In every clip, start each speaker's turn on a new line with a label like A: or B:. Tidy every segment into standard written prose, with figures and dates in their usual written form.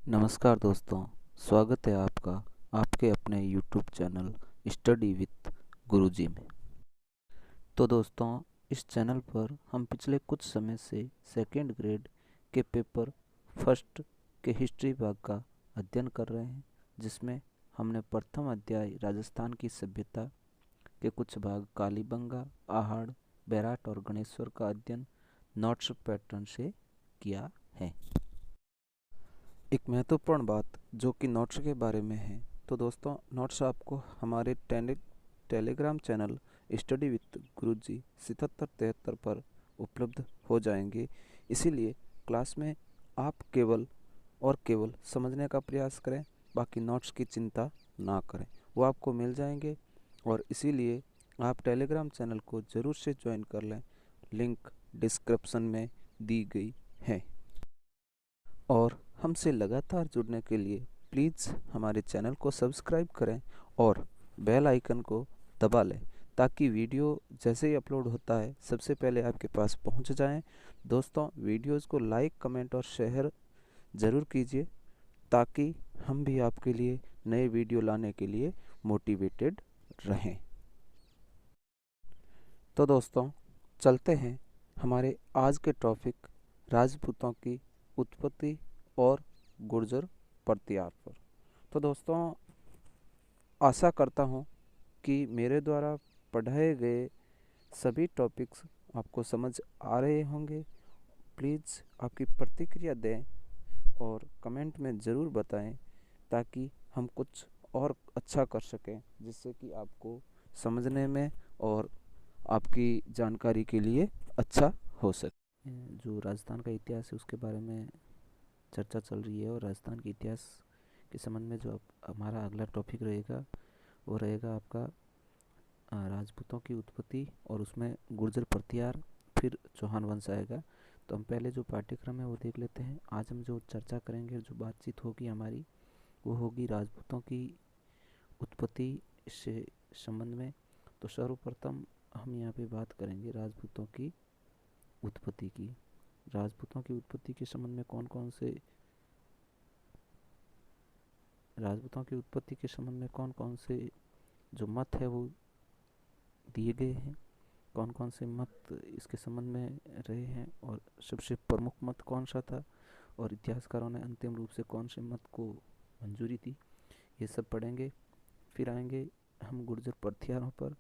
A: नमस्कार दोस्तों। स्वागत है आपका आपके अपने YouTube चैनल स्टडी विथ गुरुजी में। तो दोस्तों, इस चैनल पर हम पिछले कुछ समय से सेकेंड ग्रेड के पेपर फर्स्ट के हिस्ट्री भाग का अध्ययन कर रहे हैं, जिसमें हमने प्रथम अध्याय राजस्थान की सभ्यता के कुछ भाग कालीबंगा, आहड़, बैराट और गणेश्वर का अध्ययन नोट्स पैटर्न से किया है। एक महत्वपूर्ण बात जो कि नोट्स के बारे में है, तो दोस्तों नोट्स आपको हमारे टेलीग्राम चैनल स्टडी विथ गुरुजी 7773 पर उपलब्ध हो जाएंगे। इसीलिए क्लास में आप केवल और केवल समझने का प्रयास करें, बाकी नोट्स की चिंता ना करें, वो आपको मिल जाएंगे। और इसीलिए आप टेलीग्राम चैनल को ज़रूर से ज्वाइन कर लें, लिंक डिस्क्रिप्शन में दी गई है। और हमसे लगातार जुड़ने के लिए प्लीज़ हमारे चैनल को सब्सक्राइब करें और बेल आइकन को दबा लें, ताकि वीडियो जैसे ही अपलोड होता है सबसे पहले आपके पास पहुंच जाएं। दोस्तों, वीडियोस को लाइक, कमेंट और शेयर ज़रूर कीजिए, ताकि हम भी आपके लिए नए वीडियो लाने के लिए मोटिवेटेड रहें। तो दोस्तों, चलते हैं हमारे आज के टॉपिक राजपूतों की उत्पत्ति और गुर्जर प्रतिहार पर। तो दोस्तों, आशा करता हूँ कि मेरे द्वारा पढ़ाए गए सभी टॉपिक्स आपको समझ आ रहे होंगे। प्लीज़ आपकी प्रतिक्रिया दें और कमेंट में ज़रूर बताएं, ताकि हम कुछ और अच्छा कर सकें, जिससे कि आपको समझने में और आपकी जानकारी के लिए अच्छा हो सके। जो राजस्थान का इतिहास है उसके बारे में चर्चा चल रही है, और राजस्थान के इतिहास के संबंध में जो हमारा अगला टॉपिक रहेगा वो रहेगा आपका राजपूतों की उत्पत्ति, और उसमें गुर्जर प्रतिहार, फिर चौहान वंश आएगा। तो हम पहले जो पाठ्यक्रम है वो देख लेते हैं। आज हम जो चर्चा करेंगे, जो बातचीत होगी हमारी, वो होगी राजपूतों की उत्पत्ति से संबंध में। तो सर्वप्रथम हम यहाँ पे बात करेंगे राजपूतों की उत्पत्ति की। राजपूतों की उत्पत्ति के संबंध में कौन कौन से जो मत है वो दिए गए हैं, कौन कौन से मत इसके संबंध में रहे हैं, और सबसे प्रमुख मत कौन सा था, और इतिहासकारों ने अंतिम रूप से कौन से मत को मंजूरी दी, ये सब पढ़ेंगे। फिर आएंगे हम गुर्जर प्रतिहारों पर।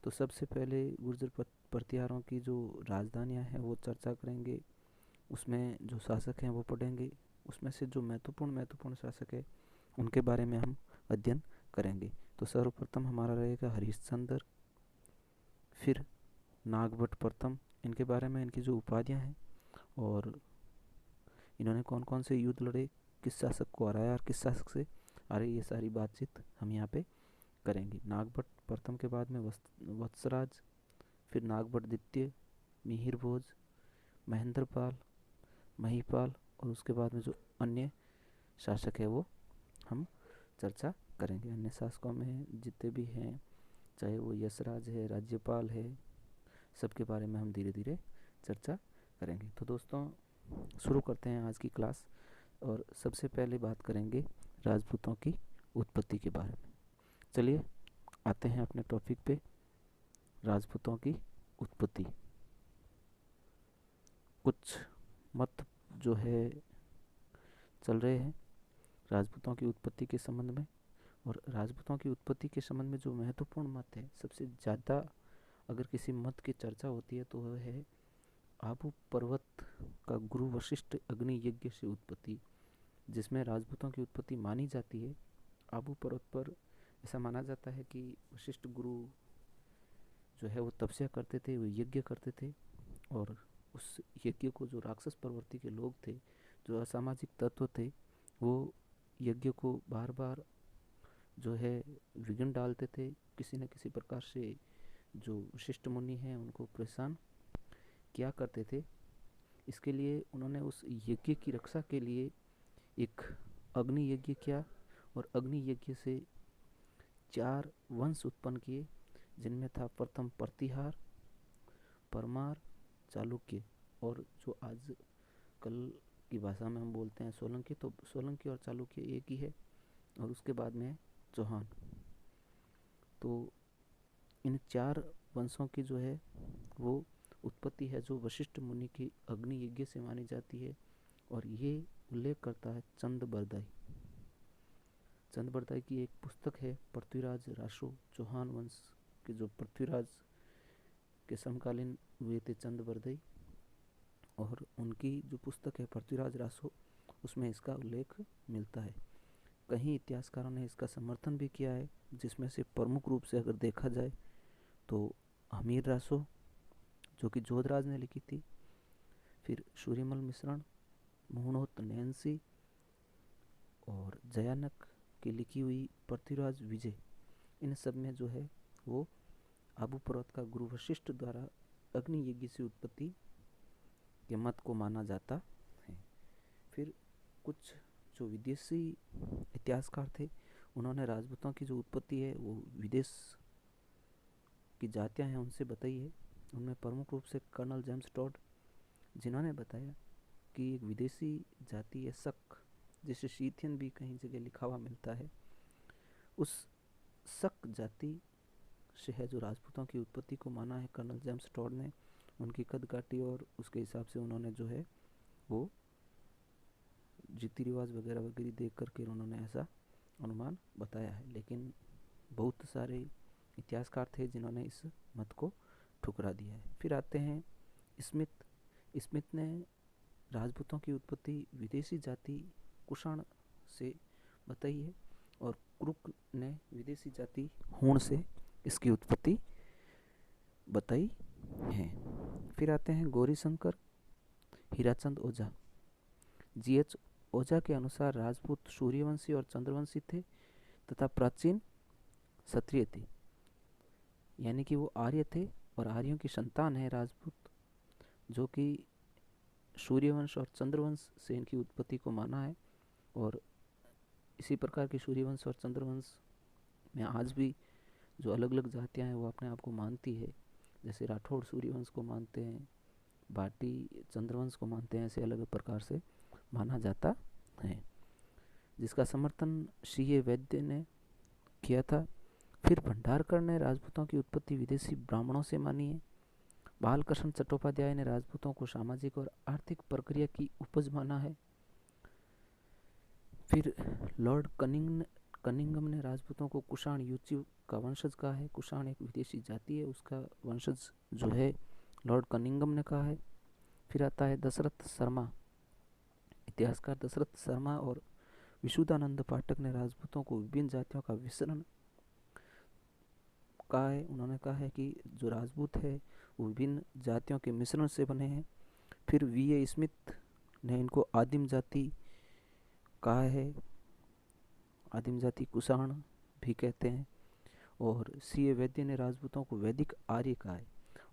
A: तो सबसे पहले गुर्जर प्रतिहारों की जो राजधानियाँ हैं वो चर्चा करेंगे, उसमें जो शासक हैं वो पढ़ेंगे, उसमें से जो महत्वपूर्ण शासक है उनके बारे में हम अध्ययन करेंगे। तो सर्वप्रथम हमारा रहेगा हरिश्चंद्र, फिर नागभट्ट प्रथम, इनके बारे में, इनकी जो उपाधियाँ हैं और इन्होंने कौन कौन से युद्ध लड़े, किस शासक को हराया और किस शासक से हारे, ये सारी बातचीत हम यहाँ पे करेंगे। नागभट्ट प्रथम के बाद में वत्सराज, फिर नागभट्ट द्वितीय, मिहिर भोज, महेंद्रपाल, महिपाल, और उसके बाद में जो अन्य शासक है वो हम चर्चा करेंगे। अन्य शासकों में जितने भी हैं, चाहे वो यशराज है, राज्यपाल है, सबके बारे में हम धीरे धीरे चर्चा करेंगे। तो दोस्तों, शुरू करते हैं आज की क्लास, और सबसे पहले बात करेंगे राजपूतों की उत्पत्ति के बारे में। चलिए आते हैं अपने टॉपिक पे, राजपूतों की उत्पत्ति। कुछ मत जो है चल रहे हैं राजपूतों की उत्पत्ति के संबंध में, और राजपूतों की उत्पत्ति के संबंध में जो महत्वपूर्ण मत है, सबसे ज़्यादा अगर किसी मत की चर्चा होती है तो वह है आबू पर्वत का गुरु वशिष्ठ अग्नि यज्ञ से उत्पत्ति, जिसमें राजपूतों की उत्पत्ति मानी जाती है। आबू पर्वत पर ऐसा माना जाता है कि वशिष्ठ गुरु जो है वो तपस्या करते थे, वो यज्ञ करते थे, और उस यज्ञ को जो राक्षस प्रवृत्ति के लोग थे, जो असामाजिक तत्व थे, वो यज्ञ को बार बार जो है विघ्न डालते थे। किसी न किसी प्रकार से जो वशिष्ठ मुनि हैं उनको परेशान किया करते थे। इसके लिए उन्होंने उस यज्ञ की रक्षा के लिए एक अग्नि यज्ञ किया, और अग्नि यज्ञ से 4 वंश उत्पन्न किए, जिनमें था प्रथम प्रतिहार, परमार, चालुक्य, और जो आज कल की भाषा में हम बोलते हैं सोलंकी, तो सोलंकी और चालुक्य एक ही है। और उसके बाद में है चौहान। तो इन 4 वंशों की जो है वो उत्पत्ति है जो वशिष्ठ मुनि की अग्नि यज्ञ से मानी जाती है। और ये उल्लेख करता है चंद बरदाई। चंद बरदाई की एक पुस्तक है पृथ्वीराज रासो, चौहान वंश के जो पृथ्वीराज के समकालीन हुए थे चंद बरदाई, और उनकी जो पुस्तक है पृथ्वीराज रासो, उसमें इसका उल्लेख मिलता है। कहीं इतिहासकारों ने इसका समर्थन भी किया है, जिसमें से प्रमुख रूप से अगर देखा जाए तो हमीर रासो जो कि जोधराज ने लिखी थी, फिर सूर्यमल मिश्रण, मोहनोत नैन्सी और जयानक की लिखी हुई पृथ्वीराज विजय, इन सब में जो है वो आबू पर्वत का गुरु वशिष्ठ द्वारा अग्नि यज्ञ से उत्पत्ति के मत को माना जाता है। फिर कुछ जो विदेशी इतिहासकार थे, उन्होंने राजपूतों की जो उत्पत्ति है वो विदेश की जातियां हैं उनसे बताई है। उनमें प्रमुख रूप से कर्नल जेम्स टॉड, जिन्होंने बताया कि एक विदेशी जाति है शक, जिसे शीथियन भी कहीं जगह लिखा हुआ मिलता है, उस शक जाति से है जो राजपूतों की उत्पत्ति को माना है कर्नल जेम्स टॉड ने। उनकी कद काठी और उसके हिसाब से उन्होंने जो है वो रीति रिवाज वगैरह वगैरह देख करके उन्होंने ऐसा अनुमान बताया है। लेकिन बहुत सारे इतिहासकार थे जिन्होंने इस मत को ठुकरा दिया है। फिर आते हैं स्मिथ। स्मिथ ने राजपूतों की उत्पत्ति विदेशी जाति कुषाण से बताई है, और क्रुक ने विदेशी जाति हूण से इसकी उत्पत्ति बताई है। फिर आते हैं गौरीशंकर, हीराचंद ओझा। जीएच ओझा के अनुसार राजपूत सूर्यवंशी और चंद्रवंशी थे तथा प्राचीन क्षत्रिय थे, यानी कि वो आर्य थे और आर्यों की संतान है राजपूत, जो कि सूर्यवंश और चंद्रवंश से इनकी उत्पत्ति को माना है। और इसी प्रकार की सूर्यवंश और चंद्रवंश में आज भी जो अलग अलग जातियां हैं वो अपने आप को मानती है। जैसे राठौड़ सूर्यवंश को मानते हैं, भाटी चंद्रवंश को मानते हैं, ऐसे अलग अलग प्रकार से माना जाता है, जिसका समर्थन सी.ए. वैद्य ने किया था। फिर भंडारकर ने राजपूतों की उत्पत्ति विदेशी ब्राह्मणों से मानी है। बालकृष्ण चट्टोपाध्याय ने राजपूतों को सामाजिक और आर्थिक प्रक्रिया की उपज माना है। फिर लॉर्ड कनिंगम ने राजपूतों को कुषाण युचिव का वंशज कहा है। कुषाण एक विदेशी जाति है, उसका वंशज जो है लॉर्ड कनिंगम ने कहा है। फिर आता है दशरथ शर्मा। इतिहासकार दशरथ शर्मा और विशुद्धानंद पाठक ने राजपूतों को विभिन्न जातियों का मिश्रण कहा है। उन्होंने कहा है कि जो राजपूत है वो विभिन्न जातियों के मिश्रण से बने हैं। फिर वी.ए. स्मिथ ने इनको आदिम जाति कहा है, आदिम जाति कुषाण भी कहते हैं। और सी.ए. वैद्य ने राजपूतों को वैदिक आर्य कहा है।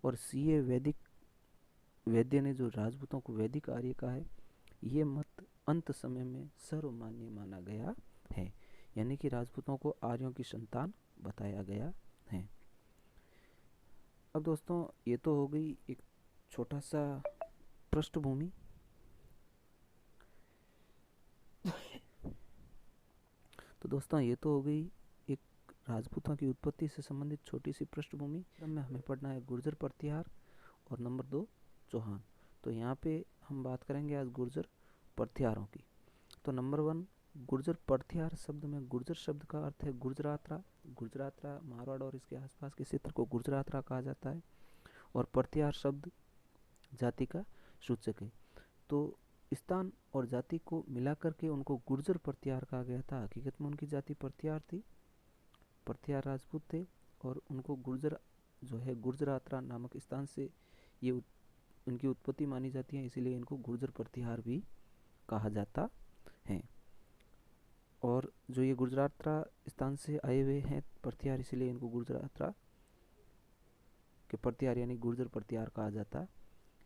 A: और सी.ए. वैद्य ने जो राजपूतों को वैदिक आर्य कहा है, ये मत अंत समय में सर्वमान्य माना गया है, यानी कि राजपूतों को आर्यों की संतान बताया गया है। अब दोस्तों ये तो हो गई एक छोटा सा पृष्ठभूमि। तो दोस्तों ये तो हो गई एक राजपूतों की उत्पत्ति से संबंधित छोटी सी पृष्ठभूमि। में हमें पढ़ना है गुर्जर प्रतिहार और नंबर 2 चौहान। तो यहाँ पे हम बात करेंगे आज गुर्जर प्रतिहारों की। तो नंबर 1 गुर्जर प्रतिहार शब्द में गुर्जर शब्द का अर्थ है गुर्जरात्रा। गुर्जरात्रा मारवाड़ और इसके आसपास के क्षेत्र को गुर्जरात्रा कहा जाता है। और प्रतिहार शब्द जाति का सूचक है। तो स्थान और जाति को मिलाकर के उनको गुर्जर प्रतिहार कहा गया था। हकीकत में उनकी जाति प्रतिहार थी, प्रतिहार राजपूत थे, और उनको गुर्जर जो है गुर्जरात्रा नामक स्थान से ये उनकी उत्पत्ति मानी जाती है, इसीलिए इनको गुर्जर प्रतिहार भी कहा जाता है। और जो ये गुर्जरात्रा स्थान से आए हुए हैं प्रतिहार, इसीलिए इनको गुर्जरात्रा के प्रतिहार यानी गुर्जर प्रतिहार कहा जाता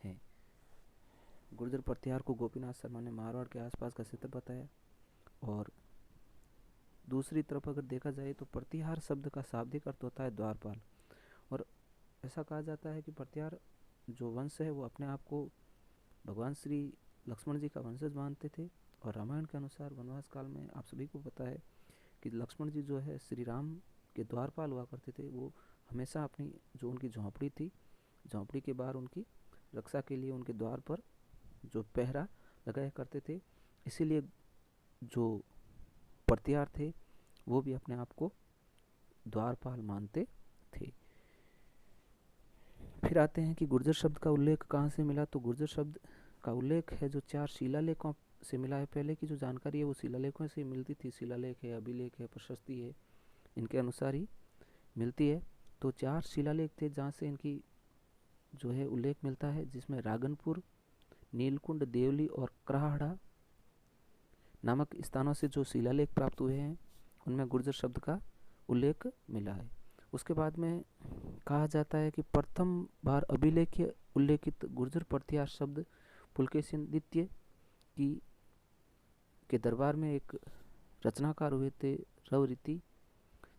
A: है। गुर्जर प्रतिहार को गोपीनाथ शर्मा ने मारवाड़ के आसपास का क्षेत्र बताया। और दूसरी तरफ अगर देखा जाए तो प्रतिहार शब्द का शाब्दिक अर्थ होता है द्वारपाल। और ऐसा कहा जाता है कि प्रतिहार जो वंश है वो अपने आप को भगवान श्री लक्ष्मण जी का वंशज मानते थे। और रामायण के अनुसार वनवास काल में आप सभी को पता है कि लक्ष्मण जी जो है श्री राम के द्वारपाल हुआ करते थे। वो हमेशा अपनी जो उनकी झोंपड़ी थी, झोंपड़ी के बाहर उनकी रक्षा के लिए उनके द्वार पर जो पहरा लगाया करते थे। इसीलिए जो प्रतिहार थे वो भी अपने आप को द्वारपाल मानते थे। फिर आते हैं कि गुर्जर शब्द का उल्लेख कहाँ से मिला। तो गुर्जर शब्द का उल्लेख है जो 4 शिलालेखों से मिला है। पहले की जो जानकारी है वो शिलालेखों से मिलती थी। शिलालेख है, अभिलेख है, प्रशस्ति है, इनके अनुसार ही मिलती है। तो 4 शिलालेख थे जहाँ से इनकी जो है उल्लेख मिलता है, जिसमें रागनपुर, नीलकुंड, देवली और कराहड़ा नामक स्थानों से जो शिलालेख प्राप्त हुए हैं उनमें गुर्जर शब्द का उल्लेख मिला है। उसके बाद में कहा जाता है कि प्रथम बार अभिलेख्य उल्लेखित गुर्जर प्रतिहार शब्द पुलकेशिन द्वितीय की के दरबार में एक रचनाकार हुए थे, रवरीति,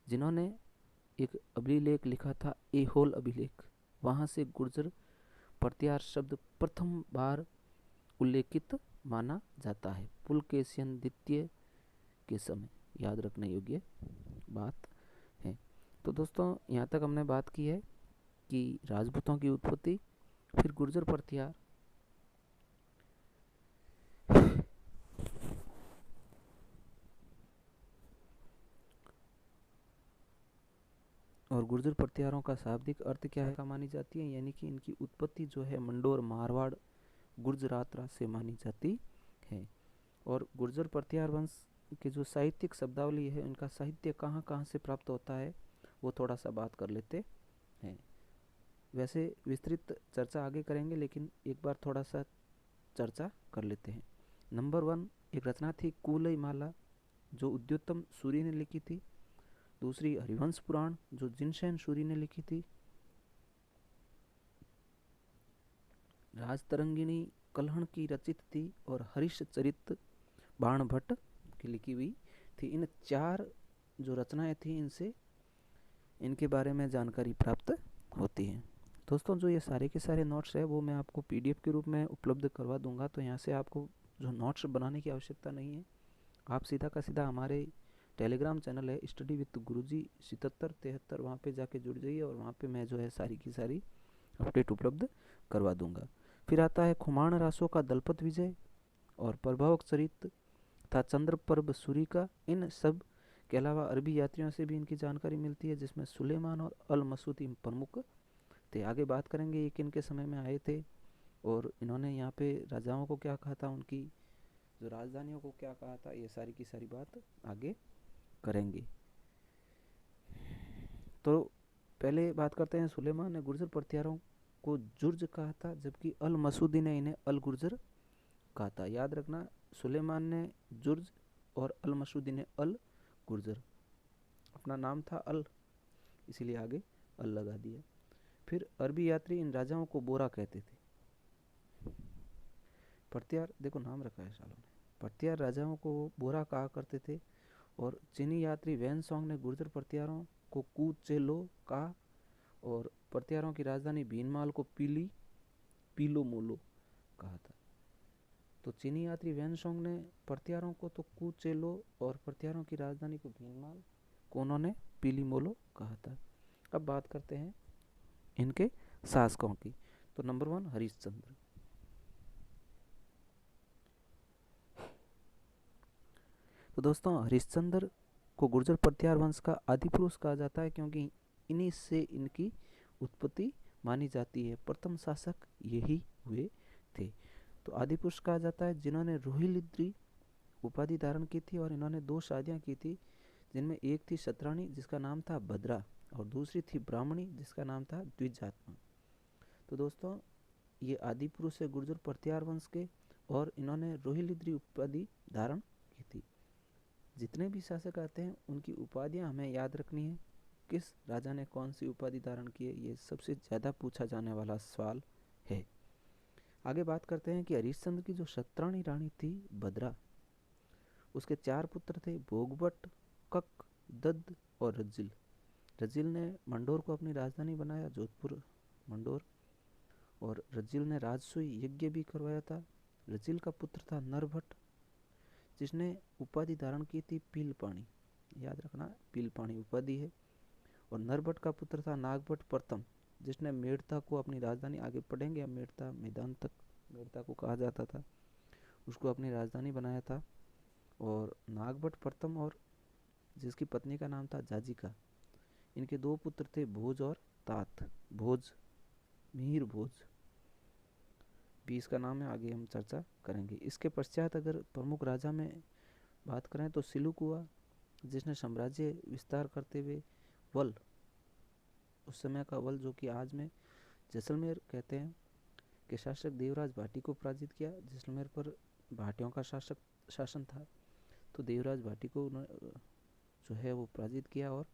A: जिन्होंने एक अभिलेख लिखा था, एहोल अभिलेख। वहाँ से गुर्जर प्रतिहार शब्द प्रथम बार उल्लेखित माना जाता है, पुलकेशिन द्वितीय के समय। याद रखने योग्य बात है। तो दोस्तों यहाँ तक हमने बात की है कि राजपूतों की उत्पत्ति, फिर गुर्जर प्रतिहार, और गुर्जर प्रतिहारों का शाब्दिक अर्थ क्या है का मानी जाती है, यानी कि इनकी उत्पत्ति जो है मंडोर, मारवाड़, गुर्जरात से मानी जाती है। और गुर्जर प्रतिहार वंश की जो साहित्यिक शब्दावली है, इनका साहित्य कहाँ कहाँ से प्राप्त होता है वो थोड़ा सा बात कर लेते हैं। वैसे विस्तृत चर्चा आगे करेंगे, लेकिन एक बार थोड़ा सा चर्चा कर लेते हैं। नंबर 1 एक रचना थी कुलई माला, जो उद्योतम सूरी ने लिखी थी। दूसरी हरिवंश पुराण, जो जिनसेन सूरी ने लिखी थी। राजतरंगिणी कलहण की रचित थी, और हरिश्चरित बाण भट्ट की लिखी हुई थी। इन 4 जो रचनाएं थी इनसे इनके बारे में जानकारी प्राप्त होती है। दोस्तों जो ये सारे के सारे नोट्स है वो मैं आपको पीडीएफ के रूप में उपलब्ध करवा दूंगा, तो यहाँ से आपको जो नोट्स बनाने की आवश्यकता नहीं है। आप सीधा का सीधा हमारे टेलीग्राम चैनल है स्टडी विद गुरुजी 7773, वहाँ पे जाके जुड़ जाइए, और वहाँ पे मैं जो है सारी की सारी अपडेट उपलब्ध करवा दूंगा। फिर आता है खुमाण रासों का दलपत विजय और प्रभावक चरित तथा चंद्र पर्व सूरी का। इन सब के अलावा अरबी यात्रियों से भी इनकी जानकारी मिलती है, जिसमें सुलेमान और अल मसूदी प्रमुख थे। आगे बात करेंगे ये किन के समय में आए थे, और इन्होंने यहाँ पे राजाओं को क्या कहा था, उनकी जो राजधानियों को क्या कहा था, ये सारी की सारी बात आगे करेंगे। तो पहले बात करते हैं, सुलेमान ने गुर्जर प्रतिहारों को जुर्ज कहा था, जबकि अल मसूदी ने इन्हें अल गुर्जर कहा था। याद रखना, सुलेमान ने जुर्ज और अल मसूदी ने अल गुर्जर। अपना नाम था अल, इसीलिए आगे अल लगा दिया। फिर अरबी यात्री इन राजाओं को बोरा कहते थे। प्रतिहार, देखो नाम रखा है सालों ने, प्रतिहार राजाओं को बोरा कहा करते थे। और चीनी यात्री वैन सोंग ने गुर्जर प्रतिहारों को कू चेलो कहा, और प्रतिहारों की राजधानी भीनमाल को पीलो मोलो कहा था। तो चीनी यात्री वैन सोंग ने प्रतिहारों को तो कू चेलो और प्रतिहारों की राजधानी को भीनमाल को उन्होंने पीली मोलो कहा था। अब बात करते हैं इनके शासकों की। तो नंबर 1 हरिश्चंद्र। तो दोस्तों हरिश्चंद्र को गुर्जर प्रतिहार वंश का आदि पुरुष कहा जाता है, क्योंकि इन्हीं से इनकी उत्पत्ति मानी जाती है। प्रथम शासक यही हुए थे। तो आदि पुरुष कहा जाता है जिन्होंने रोहिलिद्री उपाधि धारण की थी, और इन्होंने 2 शादियां की थी, जिनमें एक थी शतराणी जिसका नाम था भद्रा, और दूसरी थी ब्राह्मणी जिसका नाम था द्विजात्मा। तो दोस्तों ये आदि पुरुष है गुर्जर प्रतिहार वंश के, और इन्होंने रोहिलिद्री उपाधि धारण की थी। जितने भी शासक आते हैं उनकी उपाधियां हमें याद रखनी है, किस राजा ने कौन सी उपाधि धारण की है, ये सबसे ज़्यादा पूछा जाने वाला सवाल है। आगे बात करते हैं कि हरिश्चंद्र की जो शतराणी रानी थी भद्रा, उसके 4 पुत्र थे, भोगभट, कक, दद्द और रज्जिल। रज्जिल ने मंडोर को अपनी राजधानी बनाया, जोधपुर मंडोर, और रज्जिल ने राजसूय यज्ञ भी करवाया था। रचिल का पुत्र था नरभट्ट, जिसने उपाधि धारण की थी पीलपाणी, याद रखना पीलपाणी उपाधि है। और नरभट्ट का पुत्र था नागभट्ट प्रथम, जिसने मेड़ता को अपनी राजधानी, आगे पढ़ेंगे हम मेड़ता मैदान तक मेड़ता को कहा जाता था, उसको अपनी राजधानी बनाया था। और नागभट्ट प्रथम और जिसकी पत्नी का नाम था जाजिका, इनके दो पुत्र थे भोज और तात। भोज मिहिर भोज भी इसका नाम है, आगे हम चर्चा करेंगे। इसके पश्चात अगर प्रमुख राजा में बात करें तो सिलुक हुआ, जिसने साम्राज्य विस्तार करते हुए वल, उस समय का वल जो कि आज में जैसलमेर कहते हैं, के शासक देवराज भाटी को पराजित किया। जैसलमेर पर भाटियों का शासन था, तो देवराज भाटी को जो है वो पराजित किया और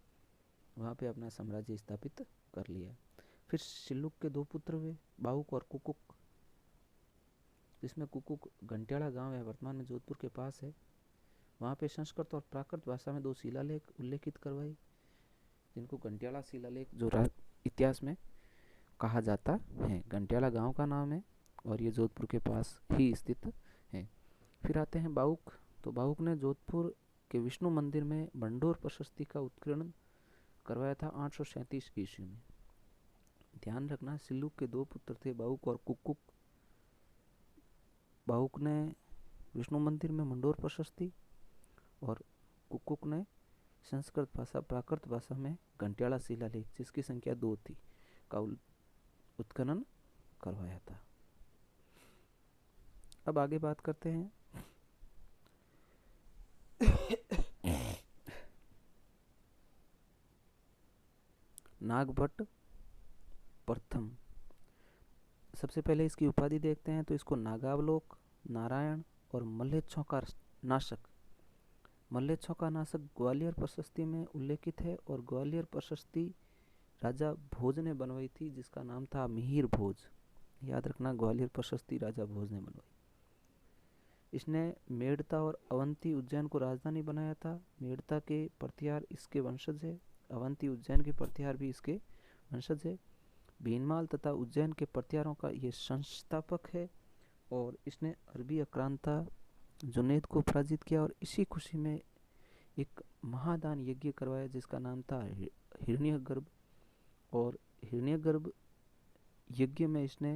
A: वहाँ पे अपना साम्राज्य स्थापित कर लिया। फिर सिल्लुक के दो पुत्र हुए, बाहुक और कुकुक, जिसमें कुकुक घंटियाला गांव है, वर्तमान में जोधपुर के पास है। वहाँ पे संस्कृत और प्राकृत भाषा में दो शिलालेख उल्लेखित करवाई, जिनको घंटियाला शिलालेख जो इतिहास में कहा जाता है। घंटियाला गांव का नाम है और ये जोधपुर के पास ही स्थित है। फिर आते हैं बाहुक, तो बाहुक ने जोधपुर के विष्णु मंदिर में भंडोर प्रशस्ति का उत्कीर्णन करवाया था 837 ईस्वी में। ध्यान रखना सिल्लुक के दो पुत्र थे बाहुक और कुकुक। बाहुक ने विष्णु मंदिर में मंडोर प्रशस्ति और कुकुक ने संस्कृत भाषा प्राकृत भाषा में घंटियाला शिलालेख, जिसकी संख्या 2 थी, का उत्खनन करवाया था। अब आगे बात करते हैं नागभट्ट प्रथम। सबसे पहले इसकी उपाधि देखते हैं, तो इसको नागावलोक, नारायण और मल्लेच्छों का नाशक, मल्लेच्छों का नाशक ग्वालियर प्रशस्ति में उल्लेखित है। और ग्वालियर प्रशस्ति राजा भोज ने बनवाई थी, जिसका नाम था मिहिर भोज। याद रखना ग्वालियर प्रशस्ति राजा भोज ने बनवाई। इसने मेड़ता और अवंती उज्जैन को राजधानी बनाया था। मेड़ता के प्रतिहार इसके वंशज है, अवंती उज्जैन के प्रतिहार भी इसके वंशज है। भीनमाल तथा उज्जैन के प्रतिहारों का ये संस्थापक है। और इसने अरबी आक्रांता जुनैद को पराजित किया और इसी खुशी में एक महादान यज्ञ करवाया, जिसका नाम था हिरण्यगर्भ। और हिरण्यगर्भ यज्ञ में इसने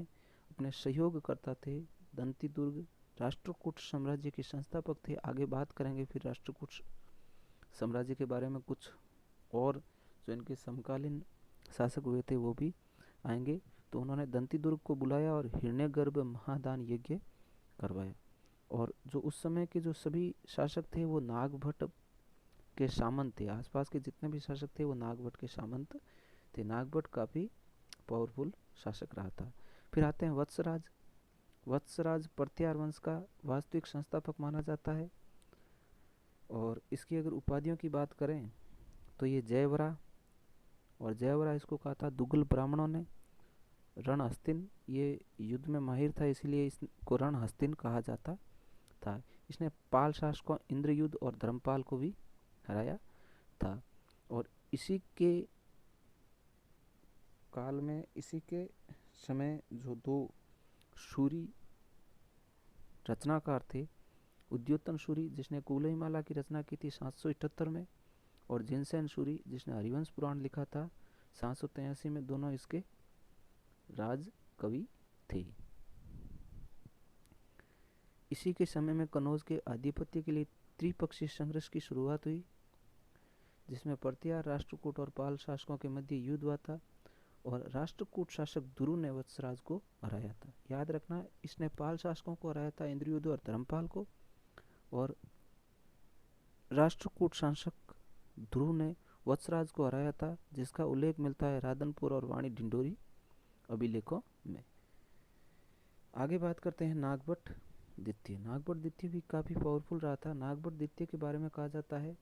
A: अपने सहयोगकर्ता थे दंतीदुर्ग, राष्ट्रकूट साम्राज्य के संस्थापक थे। आगे बात करेंगे फिर राष्ट्रकूट साम्राज्य के बारे में, कुछ और जो इनके समकालीन शासक हुए थे वो भी आएंगे। तो उन्होंने दंतीदुर्ग को बुलाया और हिरण्यगर्भ महादान यज्ञ करवाया। और जो उस समय के जो सभी शासक थे वो नागभट्ट के सामंत थे, आसपास के जितने भी शासक थे वो नागभट्ट के सामंत थे। नागभट्ट काफ़ी पावरफुल शासक रहा था। फिर आते हैं वत्सराज। वत्सराज प्रतिहार वंश का वास्तविक संस्थापक माना जाता है। और इसकी अगर उपाधियों की बात करें तो ये जयवरा, और जयवरा इसको कहा था दुगल ब्राह्मणों ने। रणहस्तिन, ये युद्ध में माहिर था, इसीलिए इसको रणहस्तिन कहा जाता था। इसने पाल शासकों इंद्रयुद्ध और धर्मपाल को भी हराया था। और इसी के काल में, इसी के समय जो दो शूरी रचनाकार थे, उद्योतन शूरी जिसने कुलहिमाला की रचना की थी 778 में, और जिनसेन शूरी जिसने हरिवंश पुराण लिखा था 783 में, दोनों इसके राज कवि थे। इसी के समय में कनौज के आधिपत्य के लिए त्रिपक्षीय संघर्ष की शुरुआत हुई, जिसमें प्रतिहार, राष्ट्रकूट और पाल शासकों के मध्य युद्ध हुआ था। और राष्ट्रकूट शासक दुरु ने वत्सराज को हराया था। याद रखना इसने पाल शासकों को हराया था, इंद्रयुद्ध और धर्मपाल को। और राष्ट्रकूट शासक ध्रुव ने वत्सराज को हराया था, जिसका उल्लेख मिलता है राधनपुर और वाणी ढिंडोरी अभिलेखों में। आगे बात करते हैं नागभट्ट द्वितीय। नागभट्ट द्वितीय भी काफ़ी पावरफुल रहा था। नागभट्ट द्वितीय के बारे में कहा जाता है,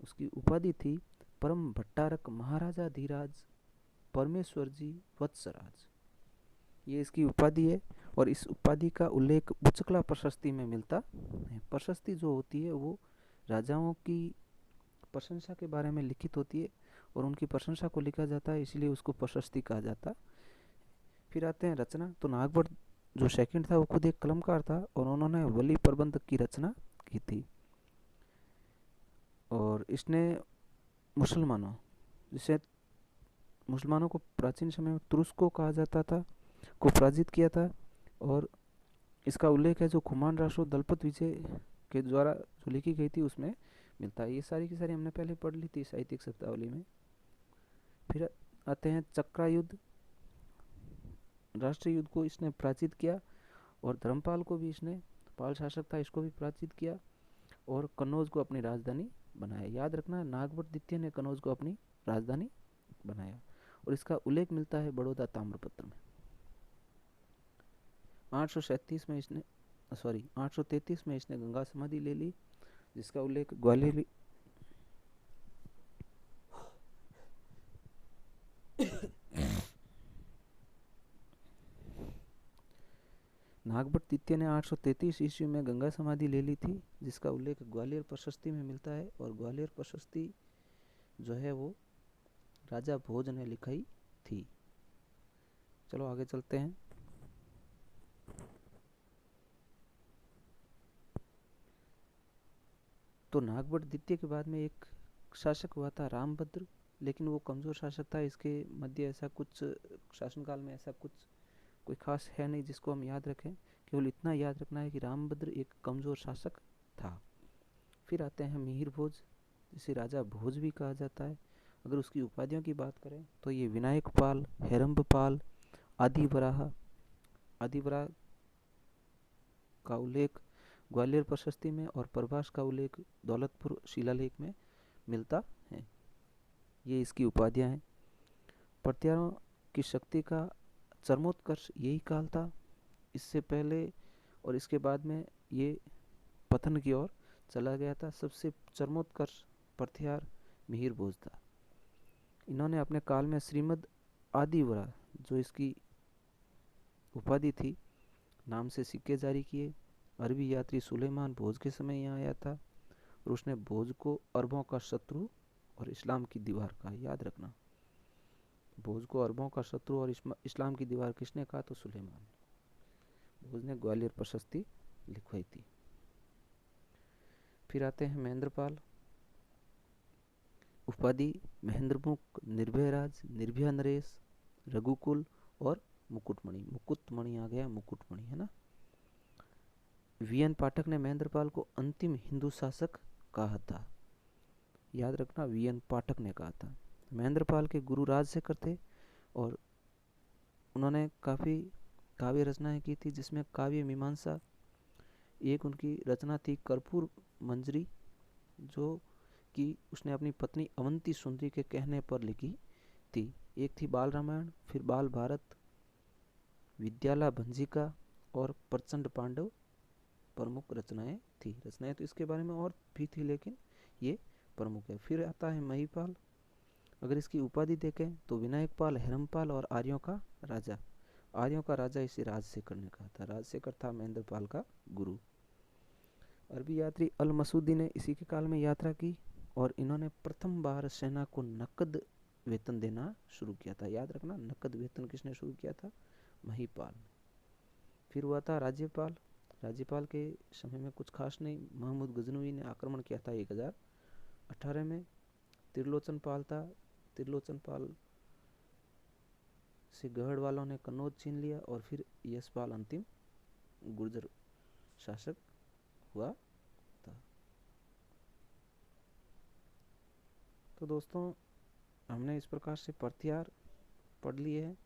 A: उसकी उपाधि थी परम भट्टारक महाराजा धीराज परमेश्वर जी वत्सराज, ये इसकी उपाधि है। और इस उपाधि का उल्लेख बुचकला प्रशस्ति में मिलता है। प्रशस्ति जो होती है वो राजाओं की प्रशंसा के बारे में लिखित होती है और उनकी प्रशंसा को लिखा जाता है, इसलिए उसको प्रशस्ति कहा जाता। फिर आते हैं रचना। तो नागभट्ट जो सेकंड था वो खुद एक कलमकार था और उन्होंने वली प्रबंध की रचना की थी। और इसने मुसलमानों, जिसे मुसलमानों को प्राचीन समय में तुरुस्को कहा जाता था, को पराजित किया था। और इसका उल्लेख है जो खुमान रासो दलपत विजय के द्वारा जो लिखी गई थी उसमें मिलता है। ये सारी की सारी हमने पहले पढ़ ली थी साहित्यिक शब्दावली में। फिर आते हैं चक्रा युद्ध। राष्ट्रीय युद्ध को इसने पराजित किया और धर्मपाल को भी इसने, पाल शासक था, इसको भी पराजित किया और कन्नौज को अपनी राजधानी बनाया। याद रखना, नागभट्ट द्वितीय ने कन्नौज को अपनी राजधानी बनाया और इसका उल्लेख मिलता है बड़ौदा ताम्रपत्र में। 837 में इसने 833 में इसने गंगा समाधि ले ली, जिसका उल्लेख ग्वालियर नागभट्ट द्वितीय ने 833 ईस्वी में गंगा समाधि ले ली थी, जिसका उल्लेख ग्वालियर प्रशस्ति में मिलता है। और ग्वालियर प्रशस्ति जो है वो राजा भोज ने लिखाई थी। चलो आगे चलते हैं। तो नागभट्ट द्वितीय के बाद में एक शासक हुआ था रामभद्र, लेकिन वो कमज़ोर शासक था। इसके मध्य ऐसा कुछ शासनकाल में ऐसा कुछ कोई खास है नहीं जिसको हम याद रखें। केवल इतना याद रखना है कि रामभद्र एक कमज़ोर शासक था। फिर आते हैं मिहिर भोज, जिसे राजा भोज भी कहा जाता है। अगर उसकी उपाधियों की बात करें तो ये विनायक पाल, हेरम्ब पाल, आदिवरा का उल्लेख ग्वालियर प्रशस्ति में और प्रभास का उल्लेख दौलतपुर शिलालेख में मिलता है। ये इसकी उपाधियां हैं। प्रत्यारों की शक्ति का चरमोत्कर्ष यही काल था। इससे पहले और इसके बाद में ये पतन की ओर चला गया था। सबसे चरमोत्कर्ष प्रत्यार मिहिर भोज था। इन्होंने अपने काल में श्रीमद आदिवरा, जो इसकी उपाधि थी, नाम से सिक्के जारी किए। अरबी यात्री सुलेमान भोज के समय यहाँ आया था और उसने भोज को अरबों का शत्रु और इस्लाम की दीवार कहा। याद रखना, भोज को अरबों का शत्रु और इस्लाम की दीवार किसने कहा? तो सुलेमान भोज ने ग्वालियर प्रशस्ति लिखवाई थी। फिर आते हैं महेंद्रपाल। उपाधि महेंद्रमुख, निर्भयराज, निर्भया नरेश, रघुकुल और मुकुटमणि। मुकुटमणि आ गया, मुकुटमणि है ना। वीएन पाठक ने महेंद्रपाल को अंतिम हिंदू शासक कहा था। याद रखना, वीएन पाठक ने कहा था। महेंद्रपाल के गुरु राजशेखर थे और उन्होंने काफ़ी काव्य रचनाएं की थी, जिसमें काव्य मीमांसा एक उनकी रचना थी कर्पूर मंजरी, जो कि उसने अपनी पत्नी अवंती सुंदरी के कहने पर लिखी थी। एक थी बाल रामायण, फिर बाल भारत, विद्याला भंजिका और प्रचंड पांडव प्रमुख रचनाएं थी। रचनाएं तो इसके बारे में और भी थी, लेकिन ये प्रमुख है। फिर आता है महिपाल। अगर इसकी उपाधि देखें तो विनायक पाल, हेरमपाल और आर्यों का राजा। आर्यों का राजा इसे राजशेखर ने कहा था। राजशेखर था महेंद्रपाल का गुरु। अरबी यात्री अल मसूदी ने इसी के काल में यात्रा की और इन्होंने प्रथम बार सेना को नकद वेतन देना शुरू किया था। याद रखना, नकद वेतन किसने शुरू किया था? महिपाल। फिर हुआ था राज्यपाल। राज्यपाल के समय में कुछ खास नहीं। महमूद गजनवी ने आक्रमण किया था 1018 में। त्रिलोचन पाल था। त्रिलोचन पाल से गढ़ वालों ने कन्नौज छीन लिया और फिर यशपाल अंतिम गुर्जर शासक हुआ था। तो दोस्तों, हमने इस प्रकार से प्रत्यार पढ़ लिए हैं।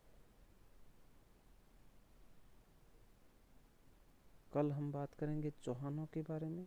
A: कल हम बात करेंगे चौहानों के बारे में।